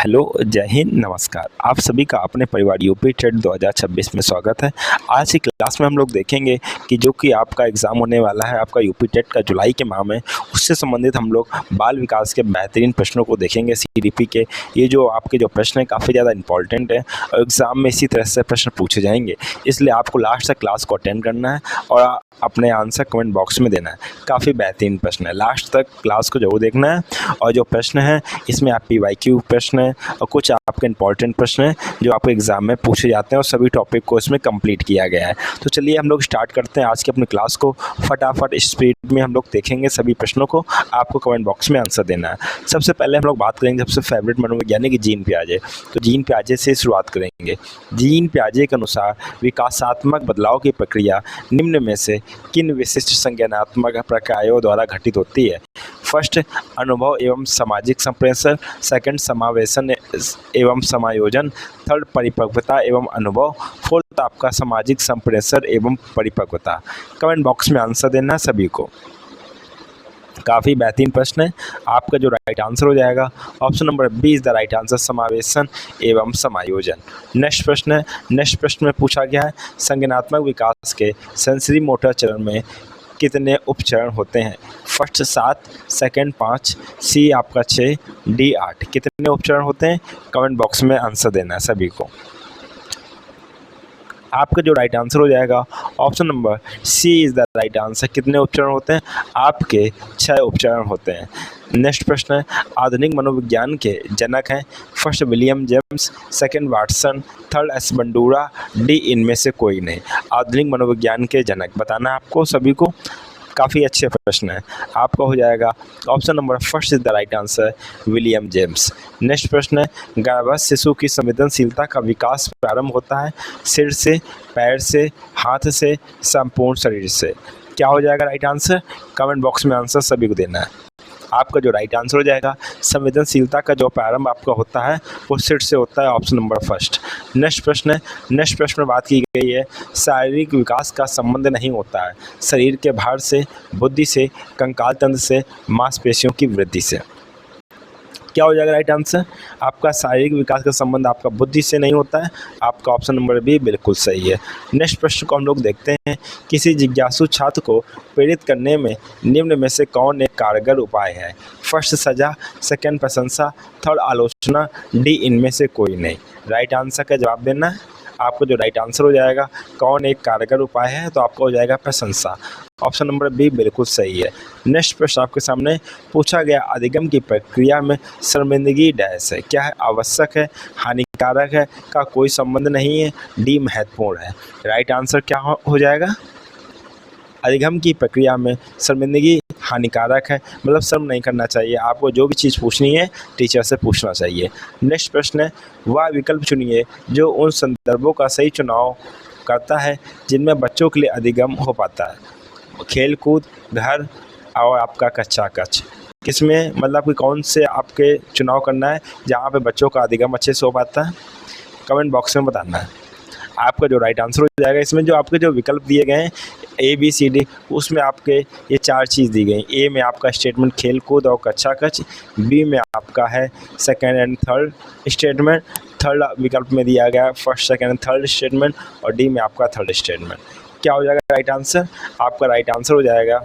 Hello, जय हिंद, नमस्कार। आप सभी का अपने परिवार यूपी टेट 2026 में स्वागत है। आज की क्लास में हम लोग देखेंगे कि जो कि आपका एग्ज़ाम होने वाला है, आपका यूपी टेट का जुलाई के माह में, उससे संबंधित हम लोग बाल विकास के बेहतरीन प्रश्नों को देखेंगे। सीडीपी के ये जो आपके जो प्रश्न हैं काफ़ी ज़्यादा इंपॉर्टेंट है और एग्ज़ाम में इसी तरह से प्रश्न पूछे जाएंगे, इसलिए आपको लास्ट तक क्लास को अटेंड करना है और अपने आंसर कमेंट बॉक्स में देना है। काफ़ी बेहतरीन प्रश्न है, लास्ट तक क्लास को जरूर देखना है। और जो प्रश्न है इसमें आप PYQ प्रश्न है और कुछ आपके इंपॉर्टेंट प्रश्न हैं जो आपके एग्जाम में पूछे जाते हैं और सभी टॉपिक को इसमें कंप्लीट किया गया है। तो चलिए हम लोग स्टार्ट करते हैं आज की अपनी क्लास को। फटाफट स्पीड में हम लोग देखेंगे सभी प्रश्नों को, आपको कमेंट बॉक्स में आंसर देना है। सबसे पहले हम लोग बात करेंगे सबसे फेवरेट मनोवैज्ञानिक जीन पियाजे। तो जीन पियाजे से शुरुआत करेंगे। जीन पियाजे के अनुसार विकासात्मक बदलाव की प्रक्रिया निम्न में से किन विशिष्ट संज्ञानात्मक प्रक्रियाओं द्वारा घटित होती है? फर्स्ट, अनुभव एवं सामाजिक संप्रेषण। सेकंड, समावेशन एवं समायोजन। थर्ड, परिपक्वता एवं अनुभव। फोर्थ, आपका सामाजिक संप्रेषण एवं परिपक्वता। कमेंट बॉक्स में आंसर देना सभी को। काफ़ी बेहतरीन प्रश्न है। आपका जो राइट आंसर हो जाएगा option number B is the right answer, समावेशन एवं समायोजन। नेक्स्ट प्रश्न है। नेक्स्ट प्रश्न में पूछा गया है संज्ञानात्मक विकास के सेंसरी मोटर चरण में कितने उपचरण होते हैं? फर्स्ट 7, सेकंड 5, सी आपका 6, डी 8। कितने उपचरण होते हैं? कमेंट बॉक्स में आंसर देना है सभी को। आपका जो राइट आंसर हो जाएगा option number C is the right answer. कितने उपचरण होते हैं? आपके 6 उपचरण होते हैं। नेक्स्ट प्रश्न है आधुनिक मनोविज्ञान के जनक हैं? First William James, second Watson, third S Bandura, D इनमें से कोई नहीं। आधुनिक मनोविज्ञान के जनक बताना है आपको सभी को। काफ़ी अच्छे प्रश्न है। आपका हो जाएगा option number first is the right answer, William James. Next प्रश्न है गर्भस्थ शिशु की संवेदनशीलता का विकास प्रारंभ होता है सिर से, पैर से, हाथ से, संपूर्ण शरीर से? क्या हो जाएगा राइट आंसर? कमेंट बॉक्स में आंसर सभी को देना है। आपका जो राइट आंसर हो जाएगा संवेदनशीलता का जो प्रारंभ आपका होता है वो सिर से होता है, ऑप्शन नंबर फर्स्ट। नेक्स्ट प्रश्न है। नेक्स्ट प्रश्न में बात की गई है शारीरिक विकास का संबंध नहीं होता है शरीर के भार से, बुद्धि से, कंकाल तंत्र से, मांसपेशियों की वृद्धि से? क्या हो जाएगा राइट आंसर? आपका शारीरिक विकास का संबंध आपका बुद्धि से नहीं होता है। आपका ऑप्शन नंबर बी बिल्कुल सही है। नेक्स्ट प्रश्न को हम लोग देखते हैं किसी जिज्ञासु छात्र को प्रेरित करने में निम्न में से कौन एक कारगर उपाय है? फर्स्ट सजा, सेकंड प्रशंसा, थर्ड आलोचना, डी इनमें से कोई नहीं। राइट आंसर का जवाब देना है। आपको जो राइट आंसर हो जाएगा कौन एक कारगर उपाय है, तो आपका हो जाएगा प्रशंसा। ऑप्शन नंबर बी बिल्कुल सही है। नेक्स्ट प्रश्न आपके सामने पूछा गया अधिगम की प्रक्रिया में शर्मिंदगी डैश है? क्या है? आवश्यक है, हानिकारक है, का कोई संबंध नहीं है, डी महत्वपूर्ण है? राइट आंसर क्या हो जाएगा? अधिगम की प्रक्रिया में शर्मिंदगी हानिकारक है, मतलब शर्म नहीं करना चाहिए। आपको जो भी चीज़ पूछनी है टीचर से पूछना चाहिए। नेक्स्ट प्रश्न है वह विकल्प चुनिए जो उन संदर्भों का सही चुनाव करता है जिनमें बच्चों के लिए अधिगम हो पाता है। खेल कूद, घर और आपका कच्चा कच। किसमें मतलब कि कौन से आपके चुनाव करना है जहाँ पे बच्चों का अधिगम अच्छे से हो पाता है? कमेंट बॉक्स में बताना है। आपका जो राइट आंसर हो जाएगा इसमें जो आपके जो विकल्प दिए गए हैं ABCD, उसमें आपके ये 4 चीज़ दी गई। ए में आपका स्टेटमेंट खेल कूद और कच्चा कच, बी में आपका है second and third statement, third विकल्प में दिया गया first, second and third statement, और डी में आपका थर्ड स्टेटमेंट। क्या हो जाएगा राइट आंसर? आपका राइट आंसर हो जाएगा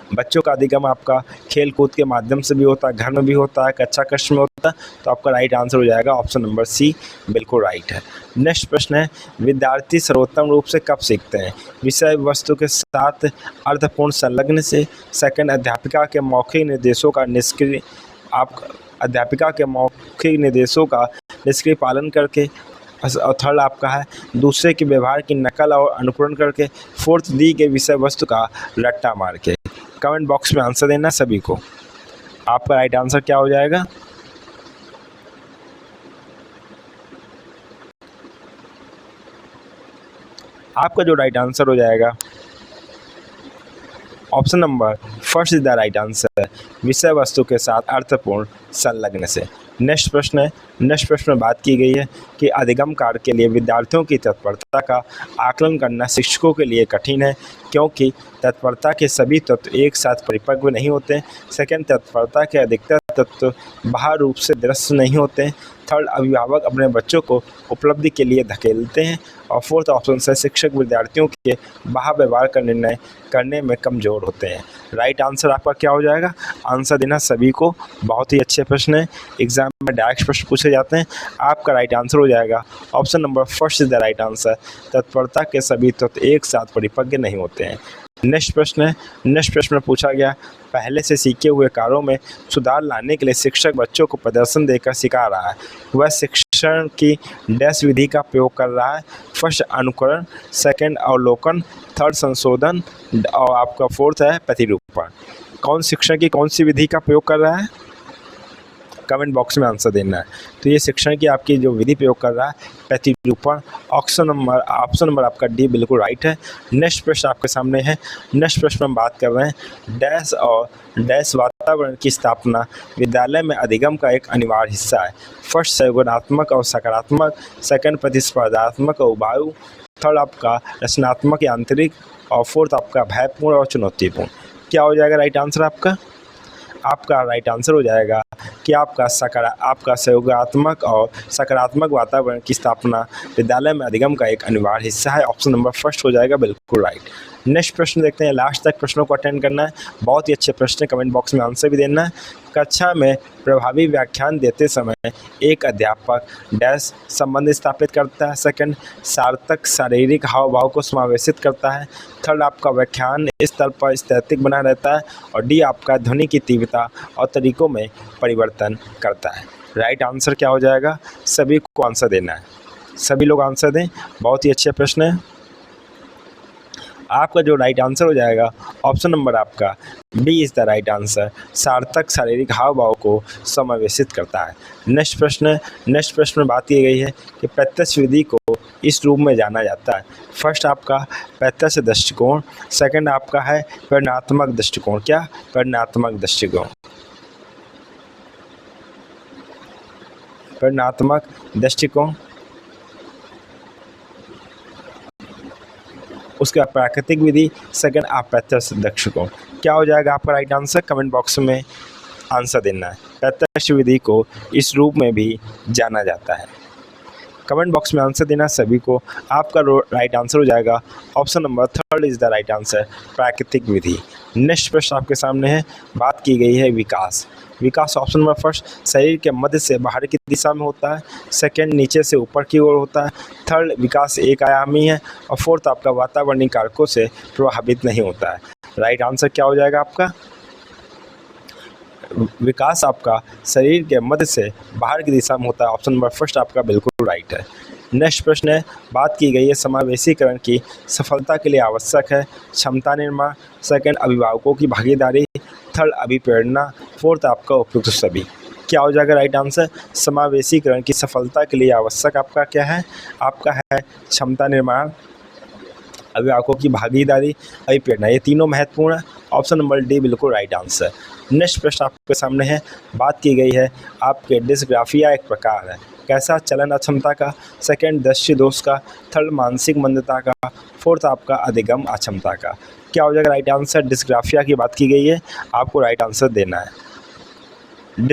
बच्चों का अधिगम आपका खेल कूद के माध्यम से भी होता है, घर में भी होता है, कच्चा कष्ट में होता है, तो आपका राइट आंसर हो जाएगा ऑप्शन नंबर सी बिल्कुल राइट है। नेक्स्ट प्रश्न है विद्यार्थी सर्वोत्तम रूप से कब सीखते हैं? विषय वस्तु के साथ अर्थपूर्ण संलग्न से, सेकंड अध्यापिका के मौखिक निर्देशों का निष्क्रिय पालन करके, और थर्ड आपका है दूसरे के व्यवहार की नकल और अनुकरण करके, फोर्थ दी के विषय वस्तु का रट्टा मार के। कमेंट बॉक्स में आंसर देना सभी को। आपका राइट आंसर क्या हो जाएगा? आपका जो राइट आंसर हो जाएगा option number first is the right answer, विषय वस्तु के साथ अर्थपूर्ण संलग्न से। नेक्स्ट प्रश्न है, नेक्स्ट प्रश्न में बात की गई है कि अधिगम कार्य के लिए विद्यार्थियों की तत्परता का आकलन करना शिक्षकों के लिए कठिन है, क्योंकि तत्परता के सभी तत्व एक साथ परिपक्व नहीं होते। सेकंड, तत्परता के अधिकतर तत्व बाह्य रूप से दृश्य नहीं होते। थर्ड, अभिभावक अपने बच्चों को उपलब्धि के लिए धकेलते हैं। और फोर्थ ऑप्शन से शिक्षक विद्यार्थियों के बाह्य व्यवहार का निर्णय करने में कमज़ोर होते हैं। राइट आंसर आपका क्या हो जाएगा? आंसर देना सभी को। बहुत ही अच्छे प्रश्न है, एग्जाम में डायरेक्ट प्रश्न पूछे जाते हैं। आपका राइट आंसर हो जाएगा option number first is the right answer. तत्परता के सभी तत्व एक साथ परिपक्व नहीं होते हैं। नेक्स्ट प्रश्न है, नेक्स्ट प्रश्न में पूछा गया पहले से सीखे हुए कार्यों में सुधार लाने के लिए शिक्षक बच्चों को प्रदर्शन देकर सिखा रहा है। वह शिक्षण की डैश विधि का प्रयोग कर रहा है। फर्स्ट, अनुकरण। सेकंड, अवलोकन। थर्ड, संशोधन। और आपका फोर्थ है प्रतिरूपण। कौन शिक्षण की कौन सी विधि का प्रयोग कर रहा है? कमेंट बॉक्स में आंसर देना है। तो ये शिक्षण की आपकी जो विधि प्रयोग कर रहा है प्रतिरूपण। ऑप्शन नंबर आपका डी बिल्कुल राइट है। नेक्स्ट प्रश्न आपके सामने है। नेक्स्ट प्रश्न में हम बात कर रहे हैं डैश और डैश वातावरण की स्थापना विद्यालय में अधिगम का एक अनिवार्य हिस्सा है। फर्स्ट, सौगुणात्मक और सकारात्मक। सेकंड, प्रतिस्पर्धात्मक और उबाऊ। थर्ड, आपका रचनात्मक या आंतरिक। और फोर्थ, आपका भयपूर्ण और चुनौतीपूर्ण। क्या हो जाएगा राइट आंसर आपका? आपका राइट आंसर हो जाएगा कि आपका सहयोगात्मक और सकारात्मक वातावरण की स्थापना विद्यालय में अधिगम का एक अनिवार्य हिस्सा है। ऑप्शन नंबर फर्स्ट हो जाएगा बिल्कुल राइट। नेक्स्ट प्रश्न देखते हैं। लास्ट तक प्रश्नों को अटेंड करना है। बहुत ही अच्छे प्रश्न है, कमेंट बॉक्स में आंसर भी देना है। कक्षा में प्रभावी व्याख्यान देते समय एक अध्यापक डैश संबंध स्थापित करता है। सेकंड, सार्थक शारीरिक हाव भाव को समावेशित करता है। थर्ड, आपका व्याख्यान स्तर पर स्थैतिक बना रहता है। और डी, आपका ध्वनि की तीव्रता और तरीकों में परिवर्तन करता है। राइट आंसर क्या हो जाएगा? सभी को आंसर देना है, सभी लोग आंसर दें। बहुत ही अच्छे प्रश्न है। आपका जो राइट आंसर हो जाएगा ऑप्शन नंबर आपका B is the right answer. सार्थक शारीरिक हाव भाव को समावेशित करता है। नेक्स्ट प्रश्न में बात की गई है कि प्रत्यक्ष विधि को इस रूप में जाना जाता है। फर्स्ट, आपका प्रत्यक्ष दृष्टिकोण। सेकंड, आपका है परिणात्मक दृष्टिकोण। क्या? परिणात्मक दृष्टिकोण। परिणात्मक दृष्टिकोण। उसके बाद प्राकृतिक विधि। सेकंड, अप्रत्यक्ष दृष्टिकोण। क्या हो जाएगा आपका राइट आंसर? कमेंट बॉक्स में आंसर देना है। प्रत्यक्ष विधि को इस रूप में भी जाना जाता है। कमेंट बॉक्स में आंसर देना सभी को। आपका राइट आंसर हो जाएगा option number third is the right answer, प्राकृतिक विधि। नेक्स्ट प्रश्न आपके सामने है। बात की गई है विकास। विकास ऑप्शन नंबर फर्स्ट, शरीर के मध्य से बाहर की दिशा में होता है। सेकंड, नीचे से ऊपर की ओर होता है। थर्ड, विकास एक आयामी है। और फोर्थ, आपका वातावरणीय कारकों से प्रभावित नहीं होता है। राइट आंसर क्या हो जाएगा आपका? विकास आपका शरीर के मध्य से बाहर की दिशा में होता है। ऑप्शन नंबर फर्स्ट आपका बिल्कुल राइट है। नेक्स्ट प्रश्न है। बात की गई है समावेशीकरण की सफलता के लिए आवश्यक है क्षमता निर्माण। सेकंड, अभिभावकों की भागीदारी। थर्ड, अभिप्रेरणा। फोर्थ, आपका उपयुक्त सभी। क्या हो जाएगा राइट आंसर? समावेशीकरण की सफलता के लिए आवश्यक आपका क्या है? आपका है क्षमता निर्माण, अभिभावकों की भागीदारी, अभिप्रेरणा। ये तीनों महत्वपूर्ण है। ऑप्शन नंबर डी बिल्कुल राइट आंसर। नेक्स्ट प्रश्न आपके सामने है। बात की गई है आपके डिस्ग्राफिया एक प्रकार है। कैसा? चलन अक्षमता का। सेकंड, दृष्टि दोष का। थर्ड, मानसिक मंदता का। फोर्थ, आपका अधिगम अक्षमता का। क्या हो जाएगा राइट आंसर? डिस्ग्राफिया की बात की गई है, आपको राइट आंसर देना है।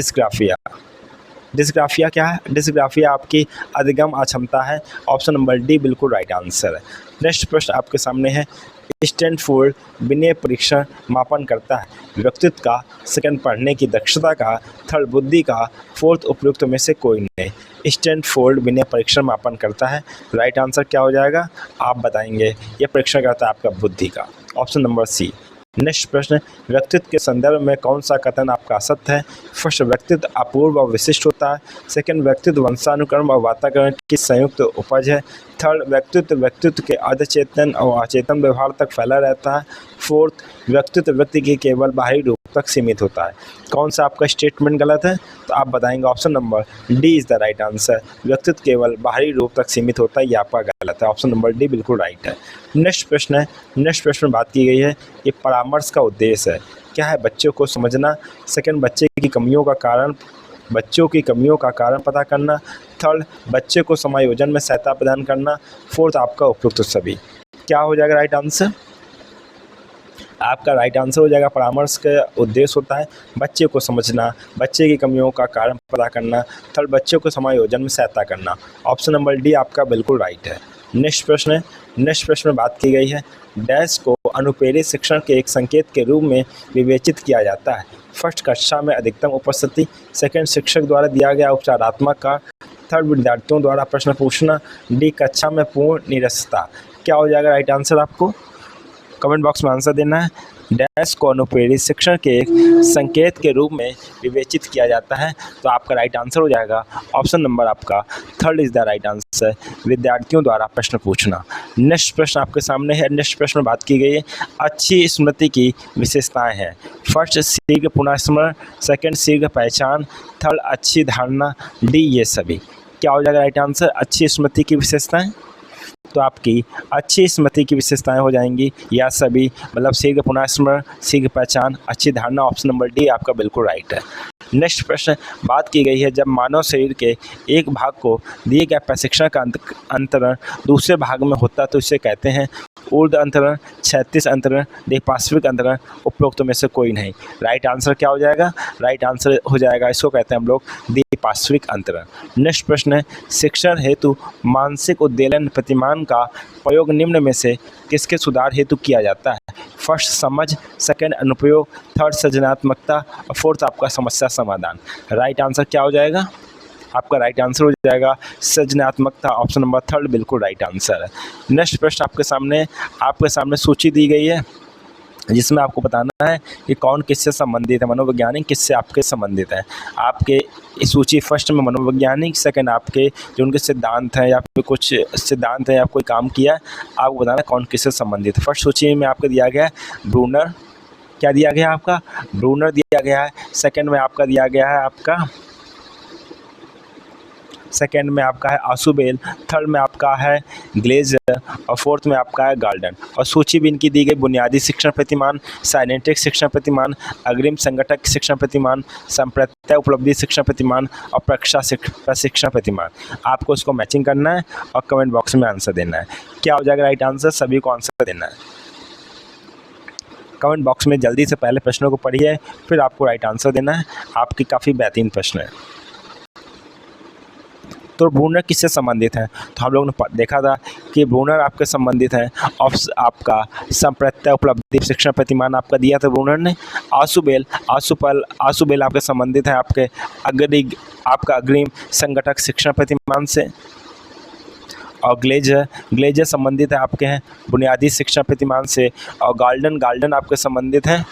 डिस्ग्राफिया क्या है? डिस्ग्राफिया आपकी अधिगम अक्षमता है। ऑप्शन नंबर डी बिल्कुल राइट आंसर है। नेक्स्ट प्रश्न आपके सामने है। स्टैनफोर्ड विनय परीक्षण मापन करता है व्यक्तित्व का। सेकंड, पढ़ने की दक्षता का। थर्ड, बुद्धि का। फोर्थ, उपयुक्त में से कोई नहीं। स्टैनफोर्ड विनय परीक्षण मापन करता है। राइट आंसर क्या हो जाएगा आप बताएंगे? यह परीक्षण करता है आपका बुद्धि का। ऑप्शन नंबर सी। नेक्स्ट प्रश्न, व्यक्तित्व के संदर्भ में कौन सा कथन आपका सत्य है? फर्स्ट, व्यक्तित्व अपूर्व और विशिष्ट होता है। सेकंड, व्यक्तित्व वंशानुक्रम और वातावरण की संयुक्त उपज है। थर्ड, व्यक्तित्व के अर्धचेतन और अचेतन व्यवहार तक फैला रहता है। फोर्थ, व्यक्तित्व व्यक्ति के केवल बाहरी रूप तक सीमित होता है। कौन सा आपका स्टेटमेंट गलत है? तो आप बताएंगे option number D is the right answer. व्यक्तित्व केवल बाहरी रूप तक सीमित होता है, ये आपका गलत है। ऑप्शन नंबर डी बिल्कुल राइट है। नेक्स्ट प्रश्न है। नेक्स्ट प्रश्न में बात की गई है ये परामर्श का उद्देश्य है क्या है? बच्चों को समझना। सेकंड, बच्चे की कमियों का कारण बच्चों की कमियों का कारण पता करना। थर्ड, बच्चे को समायोजन में सहायता प्रदान करना। फोर्थ, आपका उपयुक्त सभी। क्या हो जाएगा राइट आंसर? आपका राइट आंसर हो जाएगा परामर्श का उद्देश्य होता है बच्चे को समझना, बच्चे की कमियों का कारण पता करना। थर्ड, बच्चे को समायोजन में सहायता करना। ऑप्शन नंबर डी आपका बिल्कुल राइट है। नेक्स्ट प्रश्न है। नेक्स्ट प्रश्न में बात की गई है डैश को अनुप्रेरित शिक्षण के एक संकेत के रूप में विवेचित किया जाता है। फर्स्ट, कक्षा में अधिकतम उपस्थिति। सेकंड, शिक्षक द्वारा दिया गया उपचारात्मक कार्य। थर्ड, विद्यार्थियों द्वारा प्रश्न पूछना। डी, कक्षा में पूर्ण निरस्तता। क्या हो जाएगा राइट आंसर? आपको कमेंट बॉक्स में आंसर देना है। डैश को अनुप्रेरित शिक्षण के एक संकेत के रूप में विवेचित किया जाता है, तो आपका राइट आंसर हो जाएगा ऑप्शन नंबर आपका third is the right answer, विद्यार्थियों द्वारा प्रश्न पूछना। नेक्स्ट प्रश्न आपके सामने है। नेक्स्ट प्रश्न में बात की गई है अच्छी स्मृति की विशेषताएं हैं। फर्स्ट, शीघ्र पुनर्स्मरण। सेकंड, शीघ्र पहचान। थर्ड, अच्छी धारणा। डी, ये सभी। क्या हो जाएगा राइट आंसर? अच्छी स्मृति की विशेषताएं, तो आपकी अच्छी स्मृति की विशेषताएं हो जाएंगी या सभी, मतलब शीघ्र पुनर्स्मरण, शीघ्र पहचान, अच्छी धारणा। ऑप्शन नंबर डी आपका बिल्कुल राइट है। नेक्स्ट प्रश्न बात की गई है जब मानव शरीर के एक भाग को दिए गए प्रशिक्षण का अंतरण दूसरे भाग में होता है तो इसे कहते हैं ऊर्ध्व अंतरण, क्षैतिज अंतरण, पार्श्विक अंतरण, उपरोक्त में से कोई नहीं। राइट आंसर क्या हो जाएगा? राइट आंसर हो जाएगा, इसको कहते हैं हम लोग पार्श्विक अंतरण। नेक्स्ट प्रश्न है शिक्षण हेतु मानसिक उद्वेलन प्रतिमान का प्रयोग निम्न में से किसके सुधार हेतु किया जाता है? फर्स्ट, समझ। सेकंड, अनुप्रयोग। थर्ड, सृजनात्मकता। और फोर्थ, आपका समस्या समाधान। राइट आंसर क्या हो जाएगा? आपका राइट आंसर हो जाएगा सृजनात्मकता। ऑप्शन नंबर थर्ड बिल्कुल राइट आंसर है। नेक्स्ट प्रश्न आपके सामने सूची दी गई है जिसमें आपको बताना है कि कौन किससे संबंधित है, मनोवैज्ञानिक किससे आपके संबंधित है। आपके इस सूची फर्स्ट में मनोवैज्ञानिक, सेकंड आपके जो उनके सिद्धांत हैं या फिर कुछ सिद्धांत हैं या कोई काम किया, आपको बताना है कौन किससे संबंधित है। फर्स्ट सूची में आपको दिया गया है ब्रूनर। क्या दिया गया है आपका? ब्रूनर दिया गया है। सेकंड में आपका दिया गया है सेकंड में आपका है आशुबेल। थर्ड में आपका है ग्लेजर और फोर्थ में आपका है गार्डन। और सूची भी इनकी दी गई बुनियादी शिक्षण प्रतिमान, साइनेटिक शिक्षण प्रतिमान, अग्रिम संगठक शिक्षण प्रतिमान, संप्रत्य उपलब्धि शिक्षण प्रतिमान और प्रशिक्षण प्रतिमान। आपको इसको मैचिंग करना है और कमेंट बॉक्स में आंसर देना है। क्या हो जाएगा राइट आंसर? सभी को आंसर देना है। कमेंट बॉक्स में जल्दी से पहले प्रश्नों को पढ़िए, फिर आपको राइट आंसर देना है। आपकी काफ़ी बेहतरीन प्रश्न है। तो ब्रूनर किससे संबंधित हैं? तो हम लोगों ने देखा था कि ब्रूनर आपके संबंधित हैं आपका संप्रत्य उपलब्धि शिक्षण प्रतिमान आपका दिया था ब्रूनर ने। आशुबेल आपके संबंधित हैं आपके अग्रिम संगठक शिक्षण प्रतिमान से। और ग्लेजर संबंधित है आपके हैं बुनियादी शिक्षण प्रतिमान से। और गार्डन आपके संबंधित हैं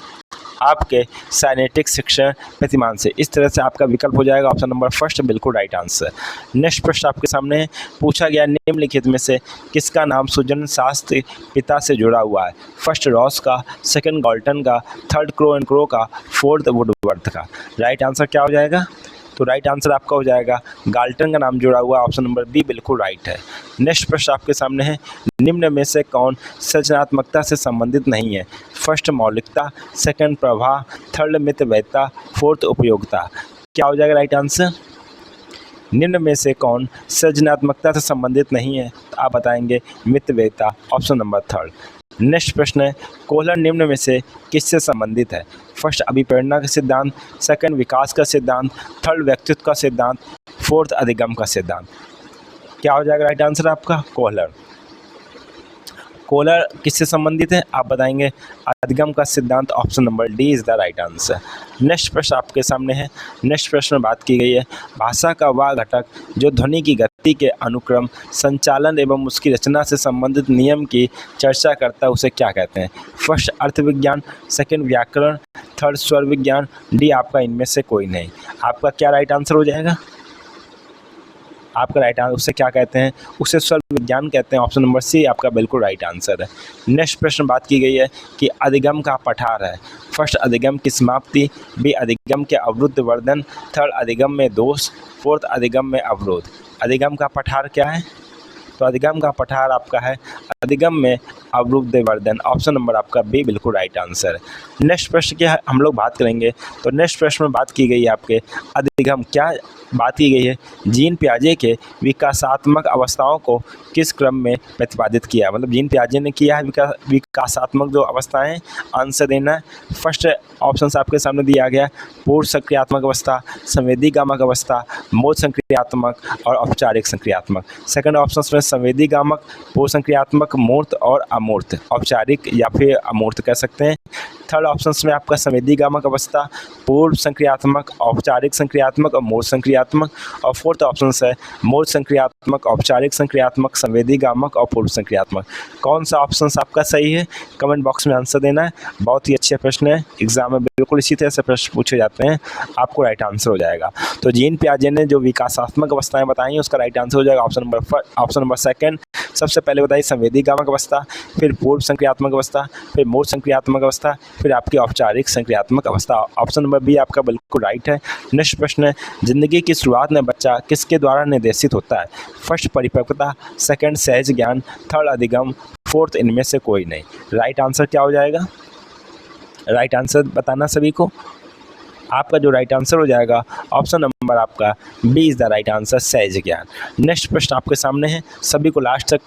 आपके साइनेटिक शिक्षण प्रतिमान से। इस तरह से आपका विकल्प हो जाएगा ऑप्शन नंबर फर्स्ट बिल्कुल राइट आंसर। नेक्स्ट प्रश्न आपके सामने है पूछा गया निम्नलिखित में से किसका नाम सृजन शास्त्र पिता से जुड़ा हुआ है? फर्स्ट, रॉस का। सेकंड, गॉल्टन का। थर्ड, क्रो एंड क्रो का। फोर्थ, वुडवर्थ का। राइट आंसर क्या हो जाएगा? तो राइट आंसर आपका हो जाएगा गाल्टन का नाम जुड़ा हुआ। ऑप्शन नंबर बी बिल्कुल राइट है। नेक्स्ट प्रश्न आपके सामने है निम्न में से कौन सृजनात्मकता से संबंधित नहीं है? फर्स्ट, मौलिकता। सेकंड, प्रवाह। थर्ड, मितव्ययिता। फोर्थ, उपयोगिता। क्या हो जाएगा राइट आंसर? निम्न में से कौन सृजनात्मकता से संबंधित नहीं है? तो आप बताएंगे मितव्ययिता। Option number third. नेक्स्ट प्रश्न है कोहलर निम्न में से किससे संबंधित है? फर्स्ट, अभिप्रेरणा का सिद्धांत। सेकंड, विकास का सिद्धांत। थर्ड, व्यक्तित्व का सिद्धांत। फोर्थ, अधिगम का सिद्धांत। क्या हो जाएगा राइट आंसर आपका? कोहलर किससे संबंधित है? आप बताएंगे अधिगम का सिद्धांत। Option number D is the right answer. Next प्रश्न आपके सामने है। नेक्स्ट प्रश्न में बात की गई है भाषा का वह घटक जो ध्वनि की गति के अनुक्रम, संचालन एवं उसकी रचना से संबंधित नियम की चर्चा करता है उसे क्या कहते हैं? फर्स्ट, अर्थ विज्ञान। सेकंड, व्याकरण। थर्ड, स्वर विज्ञान। डी, आपका इनमें से कोई नहीं। आपका क्या राइट आंसर हो जाएगा? आपका राइट आंसर उसे क्या कहते हैं? उसे स्वर विज्ञान कहते हैं। ऑप्शन नंबर सी आपका बिल्कुल राइट आंसर है। नेक्स्ट प्रश्न बात की गई है कि अधिगम का पठार है। फर्स्ट, अधिगम की समाप्ति। बी, अधिगम के अवरुद्ध वर्धन। थर्ड, अधिगम में दोष। फोर्थ, अधिगम में अवरोध। अधिगम का पठार क्या है? तो अधिगम का पठार आपका है अधिगम में अवरुद्ध वर्धन। ऑप्शन नंबर आपका बी बिल्कुल राइट आंसर है। नेक्स्ट प्रश्न क्या है हम लोग बात करेंगे, तो नेक्स्ट प्रश्न में बात की गई है आपके अधिगम क्या बात की गई है, जीन पियाजे के विकासात्मक अवस्थाओं को किस क्रम में प्रतिपादित किया, मतलब जीन पियाजे ने किया है विकासात्मक जो अवस्थाएं हैं, आंसर देना है। फर्स्ट ऑप्शन आपके सामने दिया गया पूर्व सक्रियात्मक अवस्था, संवेदीगामक अवस्था, मोड संक्रियात्मक और औपचारिक संक्रियात्मक। सेकंड ऑप्शन में संवेदीगामक, पूर्व संक्रियात्मक, मूर्त और अमूर्त, औपचारिक या फिर अमूर्त कह सकते हैं। थर्ड ऑप्शन में आपका संवेदीगामक अवस्था, पूर्व संक्रियात्मक, औपचारिक संक्रियात्मक और मोड संक्रियात्मक। और फोर्थ ऑप्शन है मोड संक्रियात्मक, औपचारिक संक्रियात्मक, संवेदीगामक और पूर्व संक्रियात्मक। कौन सा ऑप्शन आपका सही है कमेंट बॉक्स में आंसर देना है। बहुत ही अच्छे प्रश्न है, एग्जाम में बिल्कुल इसी तरह से प्रश्न पूछे जाते हैं, आपको राइट आंसर हो जाएगा। तो जीन पियाजे ने जो विकासात्मक अवस्थाएं बताई हैं उसका राइट आंसर हो जाएगा ऑप्शन नंबर सेकंड। सबसे पहले बताइए संवेदीगामक अवस्था, फिर पूर्व संक्रियात्मक अवस्था, फिर मोड संक्रियात्मक अवस्था, फिर आपकी औपचारिक संक्रियात्मक अवस्था। ऑप्शन नंबर बी आपका बिल्कुल राइट है। नेक्स्ट प्रश्न है जिंदगी की शुरुआत में बच्चा किसके द्वारा निर्देशित होता है, फर्स्ट परिपक्वता, सेकंड सहज ज्ञान, थर्ड अधिगम, फोर्थ इनमें से कोई नहीं। राइट आंसर क्या हो जाएगा, राइट आंसर बताना सभी को। आपका जो राइट आंसर हो जाएगा ऑप्शन नंबर आपका B is the right answer, सहज ज्ञान। नेक्स्ट प्रश्न आपके सामने है, सभी को लास्ट तक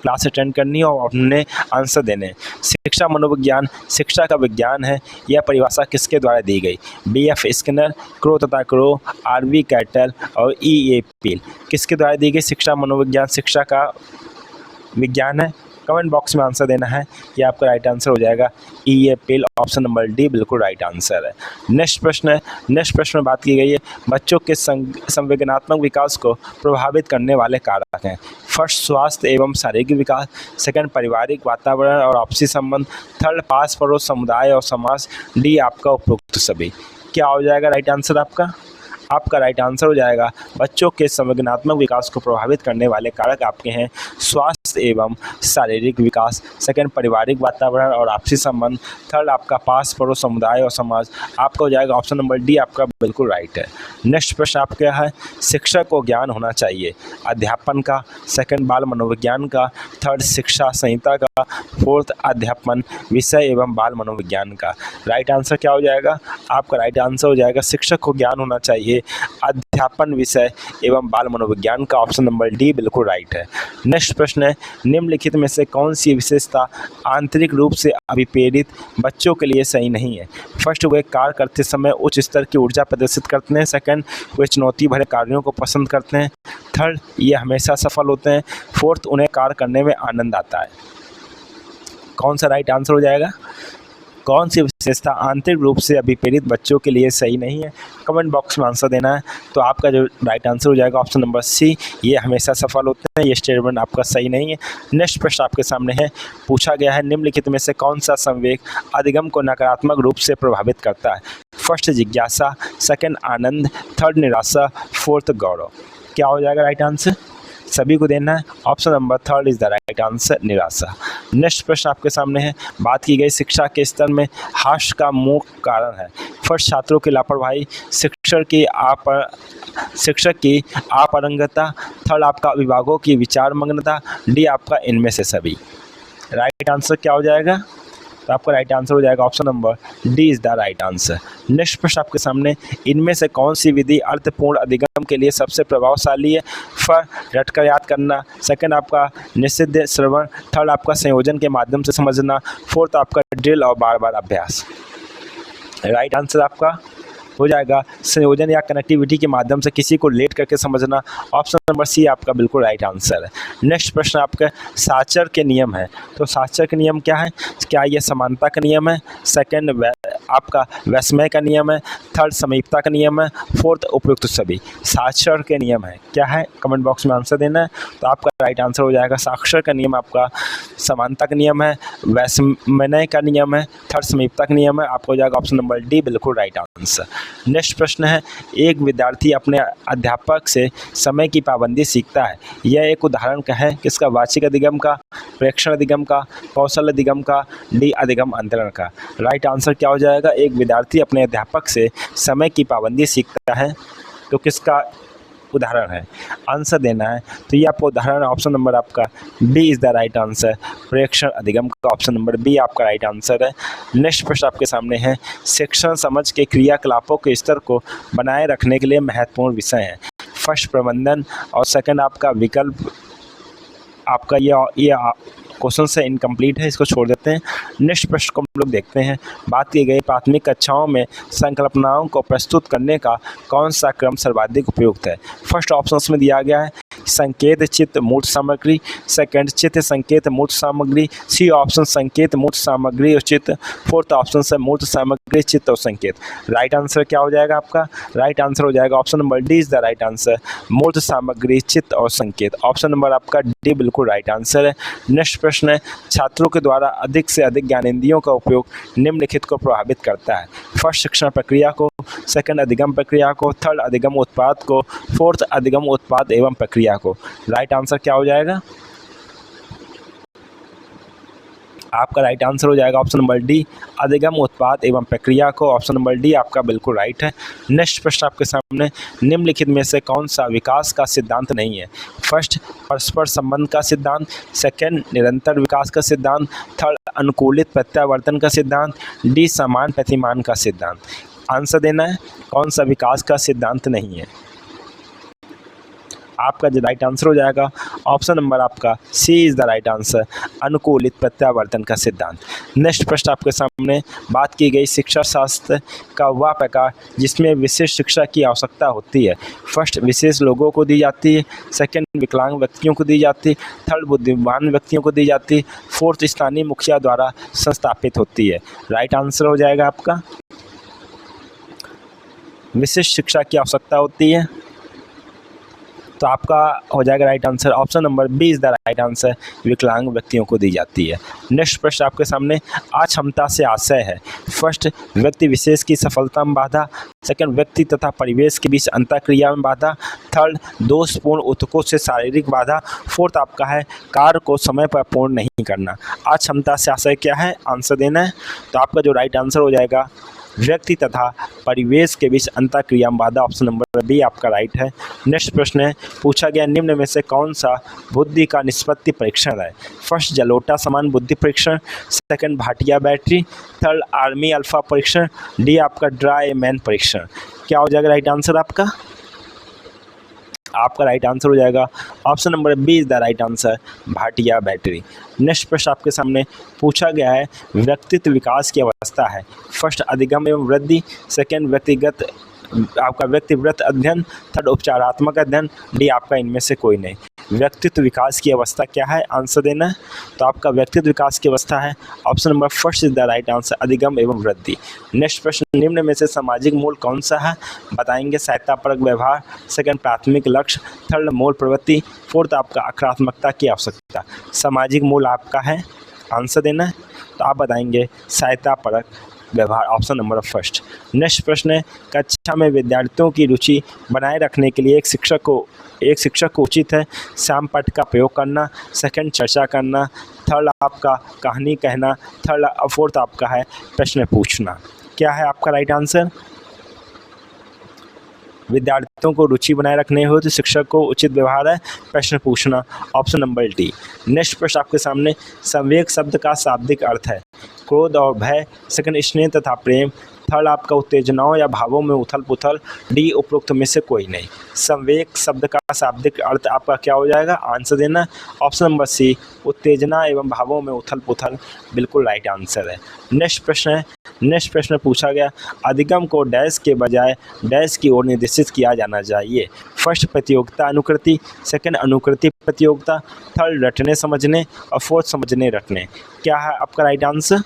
क्लास अटेंड करनी है और अपने आंसर देने हैं। शिक्षा मनोविज्ञान शिक्षा का विज्ञान है, यह परिभाषा किसके द्वारा दी गई, B.F. स्किनर, क्रो तथा क्रो, R.V. कैटल और E.A. पील। किसके द्वारा दी गई शिक्षा मनोविज्ञान शिक्षा का विज्ञान है, कमेंट बॉक्स में आंसर देना है। ये आपका राइट आंसर हो जाएगा E.A. पील, ऑप्शन नंबर डी बिल्कुल राइट आंसर है। नेक्स्ट प्रश्न है, नेक्स्ट प्रश्न में बात की गई है बच्चों के संवेदनात्मक विकास को प्रभावित करने वाले कारक हैं। फर्स्ट स्वास्थ्य एवं शारीरिक विकास, सेकंड पारिवारिक वातावरण और आपसी संबंध, थर्ड पास पड़ोस समुदाय और समाज, डी आपका उपरोक्त सभी। क्या हो जाएगा राइट आंसर आपका, आपका राइट आंसर हो जाएगा बच्चों के संवेदनात्मक विकास को प्रभावित करने वाले कारक आपके हैं स्वास्थ्य एवं शारीरिक विकास, सेकंड पारिवारिक वातावरण और आपसी संबंध, थर्ड आपका पास पड़ोस समुदाय और समाज। आपका हो जाएगा ऑप्शन नंबर डी आपका बिल्कुल राइट है। नेक्स्ट प्रश्न आपका है शिक्षक को ज्ञान होना चाहिए, अध्यापन का, सेकंड बाल मनोविज्ञान का, थर्ड शिक्षा संहिता का, फोर्थ अध्यापन विषय एवं बाल मनोविज्ञान का। राइट आंसर क्या हो जाएगा, आपका राइट आंसर हो जाएगा शिक्षक को ज्ञान होना चाहिए अध्यापन विषय एवं बाल मनोविज्ञान का, ऑप्शन नंबर डी बिल्कुल राइट है। नेक्स्ट प्रश्न है निम्नलिखित में से कौन सी विशेषता आंतरिक रूप से अभिप्रेरित बच्चों के लिए सही नहीं है। फर्स्ट वे कार्य करते समय उच्च स्तर की ऊर्जा प्रदर्शित करते हैं, सेकंड वे चुनौती भरे कार्यों को पसंद करते हैं, थर्ड ये हमेशा सफल होते हैं, फोर्थ उन्हें कार्य करने में आनंद आता है। कौन सा राइट आंसर हो जाएगा, कौन सी विशेषता आंतरिक रूप से अभिप्रेरित बच्चों के लिए सही नहीं है, कमेंट बॉक्स में आंसर देना है। तो आपका जो राइट आंसर हो जाएगा ऑप्शन नंबर सी, ये हमेशा सफल होते हैं, ये स्टेटमेंट आपका सही नहीं है। नेक्स्ट प्रश्न आपके सामने है, पूछा गया है निम्नलिखित में से कौन सा संवेग अधिगम को नकारात्मक रूप से प्रभावित करता है। फर्स्ट जिज्ञासा, सेकंड आनंद, थर्ड निराशा, फोर्थ गौरव। क्या हो जाएगा राइट आंसर, सभी को देना है, option number third is the right answer, निराशा। नेक्स्ट प्रश्न आपके सामने है, बात की गई शिक्षा के स्तर में हास्य का मुख्य कारण है। फर्स्ट छात्रों की लापरवाही, शिक्षक की अपरंगता, थर्ड आपका अभिभावकों की विचार मग्नता, डी आपका इनमें से सभी। राइट आंसर क्या हो जाएगा, तो आपका राइट आंसर हो जाएगा option number D is the right answer. Next प्रश्न आपके सामने, इनमें से कौन सी विधि अर्थपूर्ण अधिगम के लिए सबसे प्रभावशाली है। फर्स्ट रटकर याद करना, सेकंड आपका निषिद्ध श्रवण, थर्ड आपका संयोजन के माध्यम से समझना, फोर्थ आपका ड्रिल और बार बार अभ्यास। राइट आंसर आपका हो जाएगा संयोजन या कनेक्टिविटी के माध्यम से किसी को लेट करके समझना, ऑप्शन नंबर सी आपका बिल्कुल राइट आंसर है। नेक्स्ट प्रश्न आपका साचर के नियम है, तो साचर के नियम क्या है, क्या ये समानता का नियम है, सेकंड आपका वैषम्य का नियम है, थर्ड समीपता का नियम है, फोर्थ उपयुक्त सभी। साक्षर के नियम है, क्या है कमेंट बॉक्स में आंसर देना है। तो आपका राइट आंसर हो जाएगा साक्षर का नियम आपका समानता का नियम है, वैषम्य का नियम है, थर्ड समीपता का नियम है, आपको हो जाएगा ऑप्शन नंबर डी बिल्कुल राइट आंसर। नेक्स्ट प्रश्न है, एक विद्यार्थी अपने अध्यापक से समय की पाबंदी सीखता है, यह एक उदाहरण का है किसका, वाचिक अधिगम का, प्रेक्षण अधिगम का, कौशल अधिगम का, डी अधिगम अंतरण का। राइट आंसर क्या हो जाएगा, एक विद्यार्थी अपने अध्यापक से समय की पाबंदी सीखता है, तो किसका उदाहरण है, आंसर देना है। तो ये आपका उदाहरण ऑप्शन नंबर आपका B is the right answer. प्रेक्षण अधिगम का ऑप्शन नंबर बी आपका राइट आंसर है। नेक्स्ट प्रश्न आपके सामने है, शिक्षण समझ के क्रियाकलापों के स्तर को बनाए रखने के लिए महत्वपूर्ण विषय हैं। फर्स्ट प्रबंधन और सेकंड आपका विकल्प। आपका ये क्वेश्चन से इनकम्प्लीट है, इसको छोड़ देते हैं। नेक्स्ट प्रश्न को हम लोग देखते हैं। बात की गई प्राथमिक कक्षाओं में संकल्पनाओं को प्रस्तुत करने का कौन सा क्रम सर्वाधिक उपयुक्त है। फर्स्ट ऑप्शन में दिया गया है संकेत चित्त मूर्त सामग्री, सेकंड चित्त संकेत मूर्त सामग्री, सी ऑप्शन संकेत मूर्त सामग्री और चित्त, फोर्थ ऑप्शन से मूर्त सामग्री चित्त और संकेत। राइट आंसर क्या हो जाएगा आपका? राइट आंसर हो जाएगा option number D is the right answer, मूर्त सामग्री चित्त और संकेत। ऑप्शन नंबर आपका डी बिल्कुल राइट आंसर है। नेक्स्ट प्रश्न है, छात्रों के द्वारा अधिक से अधिक ज्ञानेंद्रियों का उपयोग निम्नलिखित को प्रभावित करता है। फर्स्ट शिक्षण प्रक्रिया को, सेकंड अधिगम प्रक्रिया को, थर्ड अधिगम उत्पाद को, फोर्थ अधिगम उत्पाद एवं प्रक्रिया को। राइट आंसर क्या हो जाएगा? आपका राइट आंसर हो जाएगा ऑप्शन नंबर डी, अधिगम उत्पाद एवं प्रक्रिया को। ऑप्शन नंबर डी आपका बिल्कुल राइट है। नेक्स्ट प्रश्न आपके सामने, निम्नलिखित में से कौन सा विकास का सिद्धांत नहीं है। फर्स्ट परस्पर संबंध का सिद्धांत, सेकंड निरंतर विकास का सिद्धांत, थर्ड अनुकूलित प्रत्यावर्तन का सिद्धांत, डी समान प्रतिमान का सिद्धांत। आंसर देना है, कौन सा विकास का सिद्धांत नहीं है। आपका जो राइट आंसर हो जाएगा ऑप्शन नंबर आपका सी इज़ द राइट आंसर, अनुकूलित प्रत्यावर्तन का सिद्धांत। नेक्स्ट प्रश्न आपके सामने, बात की गई शिक्षा शास्त्र का वह प्रकार जिसमें विशेष शिक्षा की आवश्यकता होती है। फर्स्ट विशेष लोगों को दी जाती है, सेकंड विकलांग व्यक्तियों को दी जाती है, थर्ड बुद्धिमान व्यक्तियों को दी जाती है, फोर्थ स्थानीय मुखिया द्वारा संस्थापित होती है। राइट आंसर हो जाएगा आपका विशेष शिक्षा की आवश्यकता होती है, तो आपका हो जाएगा right answer option number B is the right answer, विकलांग व्यक्तियों को दी जाती है। नेक्स्ट प्रश्न आपके सामने, अक्षमता से आशय है। फर्स्ट व्यक्ति विशेष की सफलता में बाधा, सेकंड व्यक्ति तथा परिवेश के बीच अंतःक्रिया में बाधा, थर्ड दोषपूर्ण उत्कों से शारीरिक बाधा, फोर्थ आपका है कार्य को समय पर पूर्ण नहीं करना। अक्षमता से आशय क्या है, आंसर देना है। तो आपका जो राइट आंसर हो जाएगा व्यक्ति तथा परिवेश के बीच अंतःक्रिया में बाधा। ऑप्शन नंबर बी आपका राइट है। नेक्स्ट प्रश्न है, पूछा गया निम्न में से कौन सा बुद्धि का निष्पत्ति परीक्षण है। फर्स्ट जलोटा समान बुद्धि परीक्षण, second Bhatia battery, third army alpha परीक्षण, डी आपका ड्राई मैन परीक्षण। क्या हो जाएगा राइट आंसर आपका? आपका राइट आंसर हो जाएगा option number B is the right answer, Bhatia battery. Next प्रश्न आपके सामने पूछा गया है, व्यक्तित्व विकास की अवस्था है। फर्स्ट अधिगम एवं वृद्धि, सेकंड व्यक्तिगत आपका व्यक्तिव्रत अध्ययन, थर्ड उपचारात्मक अध्ययन, डी आपका इनमें से कोई नहीं। व्यक्तित्व विकास की अवस्था क्या है, आंसर देना है। तो आपका व्यक्तित्व विकास की अवस्था है option number first is the right answer, अधिगम एवं वृद्धि। नेक्स्ट प्रश्न, निम्न में से सामाजिक मूल कौन सा है, बताएंगे सहायतापरक व्यवहार, सेकंड प्राथमिक लक्ष्य, थर्ड मूल प्रवृत्ति, फोर्थ आपका आक्रात्मकता की आवश्यकता। सामाजिक मूल आपका है, आंसर देना है। तो आप बताएंगे सहायतापरक व्यवहार, ऑप्शन नंबर फर्स्ट। नेक्स्ट प्रश्न है, कक्षा में विद्यार्थियों की रुचि बनाए रखने के लिए एक शिक्षक को उचित है श्याम पाठ का प्रयोग करना, सेकंड चर्चा करना, थर्ड आपका कहानी कहना, थर्ड फोर्थ आपका है प्रश्न पूछना। क्या है आपका राइट आंसर? विद्यार्थियों को रुचि बनाए रखने हो तो शिक्षक को उचित व्यवहार है प्रश्न पूछना, ऑप्शन नंबर डी। नेक्स्ट प्रश्न आपके सामने, संवेग शब्द का शाब्दिक अर्थ है क्रोध और भय, सेकंड स्नेह तथा प्रेम, थर्ड आपका उत्तेजनाओं या भावों में उथल पुथल, डी उपरोक्त में से कोई नहीं। संवेग शब्द का शाब्दिक अर्थ आपका क्या हो जाएगा, आंसर देना ऑप्शन नंबर सी, उत्तेजना एवं भावों में उथल पुथल, बिल्कुल राइट आंसर है। नेक्स्ट प्रश्न है, नेक्स्ट प्रश्न पूछा गया, अधिगम को डैश के बजाय डैश की ओर निर्देशित किया जाना चाहिए। फर्स्ट प्रतियोगिता अनुकृति, सेकंड अनुकृति प्रतियोगिता, थर्ड रटने समझने और फोर्थ समझने रटने। क्या है आपका राइट आंसर?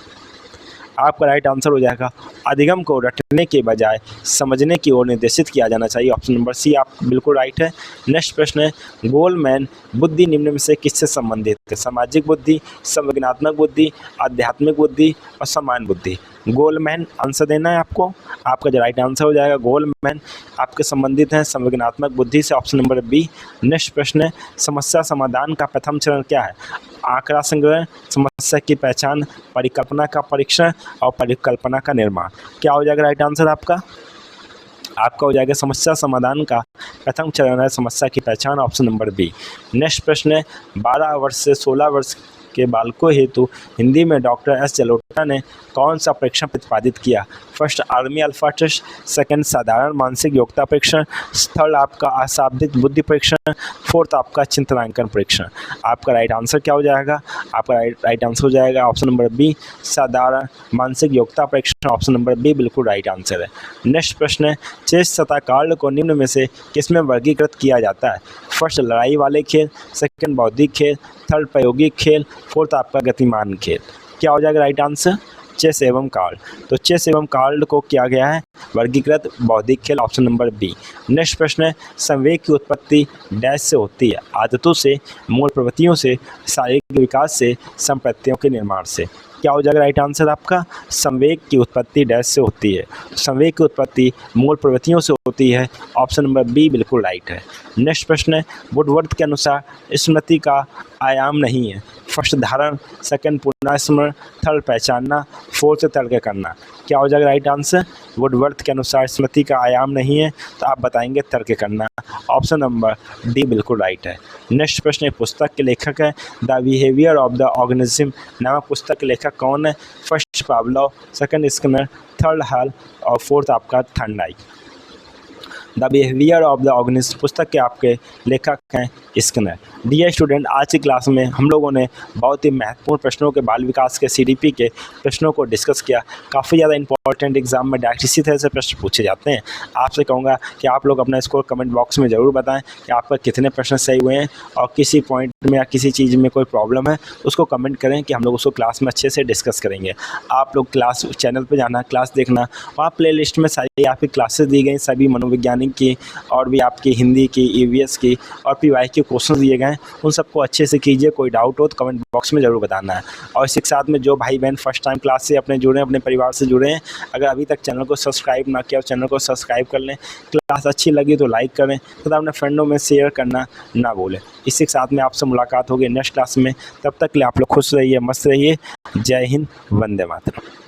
आपका राइट आंसर हो जाएगा अधिगम को रटने के बजाय समझने की ओर निर्देशित किया जाना चाहिए, ऑप्शन नंबर सी आप बिल्कुल राइट है। नेक्स्ट प्रश्न है, गोलमैन बुद्धि निम्न में से किससे संबंधित है, सामाजिक बुद्धि, संवेदनात्मक बुद्धि, आध्यात्मिक बुद्धि और समान बुद्धि। गोलमैन आंसर देना है आपको। आपका जो राइट आंसर हो जाएगा गोलमैन आपके संबंधित हैं संवेदनात्मक बुद्धि से, ऑप्शन नंबर बी। नेक्स्ट प्रश्न है, समस्या समाधान का प्रथम चरण क्या है, आंकड़ा संग्रह, समस्या की पहचान, परिकल्पना का परीक्षण और परिकल्पना का निर्माण। क्या हो जाएगा राइट आंसर आपका? आपका हो जाएगा समस्या समाधान का प्रथम चरण है समस्या की पहचान, ऑप्शन नंबर बी। नेक्स्ट प्रश्न है 12 वर्ष से 16 वर्ष के बालकों हेतु हिंदी में डॉक्टर एस जलोटा ने कौन सा परीक्षण प्रतिपादित किया? First army alpha test, second साधारण मानसिक योग्यता परीक्षण, थर्ड आपका अशाब्दिक बुद्धि परीक्षण, फोर्थ आपका चिंतनांकन परीक्षण। आपका राइट आंसर क्या हो जाएगा? आपका राइट आंसर हो जाएगा ऑप्शन नंबर बी, साधारण मानसिक योग्यता परीक्षण। ऑप्शन नंबर बी बिल्कुल राइट आंसर है। नेक्स्ट प्रश्न है चेस तथा कार्ड को निम्न में से किसमें वर्गीकृत किया जाता है? फर्स्ट लड़ाई वाले खेल, सेकंड बौद्धिक खेल, थर्ड प्रायोगिक खेल, फोर्थ आपका गतिमान खेल। क्या हो जाएगा राइट आंसर? चेस एवं कार्ड। तो चेस एवं कार्ड को किया गया है वर्गीकृत बौद्धिक खेल, ऑप्शन नंबर बी। नेक्स्ट प्रश्न है संवेग की उत्पत्ति डैश से होती है? आदतों से, मूल प्रवृत्तियों से, शारीरिक विकास से, संपत्तियों के निर्माण से। क्या हो जाएगा राइट आंसर आपका? संवेग की उत्पत्ति डैश से होती है। संवेग की उत्पत्ति मूल प्रवृत्तियों से होती है, ऑप्शन नंबर बी बिल्कुल राइट है। नेक्स्ट प्रश्न है वुडवर्थ के अनुसार स्मृति का आयाम नहीं है? फर्स्ट धारण, सेकंड पुनः स्मरण, थर्ड पहचानना, फोर्थ तर्क करना। क्या हो जाएगा राइट आंसर? वुडवर्थ के अनुसार स्मृति का आयाम नहीं है, तो आप बताएंगे तर्क करना, ऑप्शन नंबर डी बिल्कुल राइट है। नेक्स्ट प्रश्न पुस्तक के लेखक है the behaviour of the organism नामक पुस्तक के लेखक कौन है? First Pavlov, second Skinner, third hall और फोर्थ आपका Thorndike. The behaviour of the organism पुस्तक के आपके लेखक हैं स्किनर। डियर स्टूडेंट, आज की क्लास में हम लोगों ने बहुत ही महत्वपूर्ण प्रश्नों के बाल विकास के CDP के प्रश्नों को डिस्कस किया। काफ़ी ज़्यादा इंपॉर्टेंट एग्जाम में डायरेक्ट इसी तरह से प्रश्न पूछे जाते हैं। आपसे कहूँगा कि आप लोग अपना स्कोर कमेंट बॉक्स में ज़रूर बताएं कि आपका कितने प्रश्न सही हुए हैं, और किसी पॉइंट में या किसी चीज़ में कोई प्रॉब्लम है उसको कमेंट करें कि हम लोग उसको क्लास में अच्छे से डिस्कस करेंगे। आप लोग क्लास चैनल पर जाना, क्लास देखना, वहाँ प्ले लिस्ट में सारी आपकी क्लासेस दी गई, सभी मनोवैज्ञानिक की और भी आपकी हिंदी की, EVS की और PY के क्वेश्चन दिए गए हैं, उन सबको अच्छे से कीजिए। कोई डाउट हो तो कमेंट बॉक्स में ज़रूर बताना है। और इसी के साथ में जो भाई बहन फर्स्ट टाइम क्लास से अपने जुड़े हैं, अपने परिवार से जुड़े हैं, अगर अभी तक चैनल को सब्सक्राइब ना किया, चैनल को सब्सक्राइब कर लें। क्लास अच्छी लगी तो लाइक करें तथा अपने फ्रेंडों में शेयर करना ना भूलें। इसी के साथ में आपसे मुलाकात होगी नेक्स्ट क्लास में। तब तक के लिए आप लोग खुश रहिए, मस्त रहिए। जय हिंद, वंदे मातरम।